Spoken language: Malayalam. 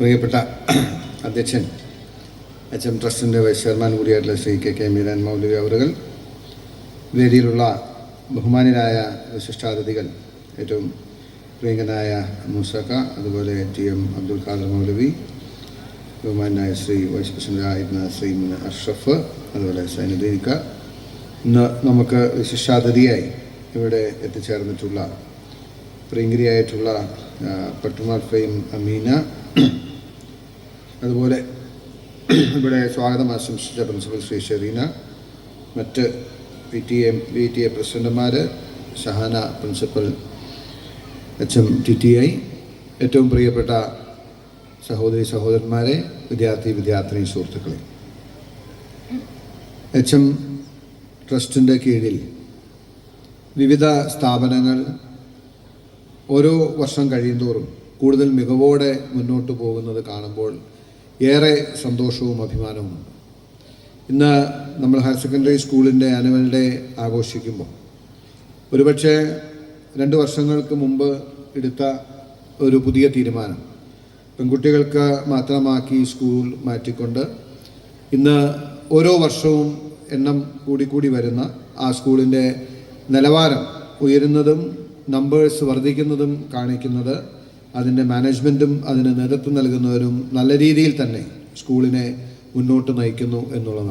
പ്രിയപ്പെട്ട അധ്യക്ഷൻ HM ട്രസ്റ്റിൻ്റെ വൈസ് ചെയർമാൻ കൂടിയായിട്ടുള്ള ശ്രീ കെ മീരാൻ മൗലവി അവറുകൾ, വേദിയിലുള്ള ബഹുമാന്യരായ വിശിഷ്ടാതിഥികൾ, ഏറ്റവും പ്രിയങ്കനായ മൂസക്ക, അതുപോലെ TM അബ്ദുൽ ഖാദർ മൗലവി, ബഹുമാനായ ശ്രീ വൈസ് പ്രസിഡന്റായിരുന്ന ശ്രീ അഷ്റഫ്, അതുപോലെ സൈനുദ്ദീനിക്ക, ഇന്ന് നമുക്ക് വിശിഷ്ടാതിഥിയായി ഇവിടെ എത്തിച്ചേർന്നിട്ടുള്ള പ്രിയങ്കരിയായിട്ടുള്ള പട്ടുമാൽ ഫെയിം അമീന, അതുപോലെ ഇവിടെ സ്വാഗതം ആശംസിച്ച പ്രിൻസിപ്പൽ ശ്രീ ഷെറീന, മറ്റ് PTA പ്രസിഡന്റുമാർ, ഷഹാന പ്രിൻസിപ്പൽ HM TTI, ഏറ്റവും പ്രിയപ്പെട്ട സഹോദരി സഹോദരന്മാരെ, വിദ്യാർത്ഥിനി സുഹൃത്തുക്കളെ, HM ട്രസ്റ്റിൻ്റെ കീഴിൽ വിവിധ സ്ഥാപനങ്ങൾ ഓരോ വർഷം കഴിയുന്തോറും കൂടുതൽ മികവോടെ മുന്നോട്ട് പോകുന്നത് കാണുമ്പോൾ ഏറെ സന്തോഷവും അഭിമാനവുമുണ്ട്. ഇന്ന് നമ്മൾ ഹയർ സെക്കൻഡറി സ്കൂളിൻ്റെ ആനുവൽ ഡേ ആഘോഷിക്കുമ്പോൾ ഒരുപക്ഷെ 2 വർഷങ്ങൾക്ക് മുമ്പ് എടുത്ത ഒരു പുതിയ തീരുമാനം, പെൺകുട്ടികൾക്ക് മാത്രമാക്കി സ്കൂൾ മാറ്റിക്കൊണ്ട് ഇന്ന് ഓരോ വർഷവും എണ്ണം കൂടി വരുന്ന ആ സ്കൂളിൻ്റെ നിലവാരം ഉയരുന്നതും നമ്പേഴ്സ് വർദ്ധിക്കുന്നതും കാണിക്കുന്നത് അതിൻ്റെ മാനേജ്മെൻറ്റും അതിന് നേതൃത്വം നൽകുന്നവരും നല്ല രീതിയിൽ തന്നെ സ്കൂളിനെ മുന്നോട്ട് നയിക്കുന്നു എന്നുള്ളതാണ്.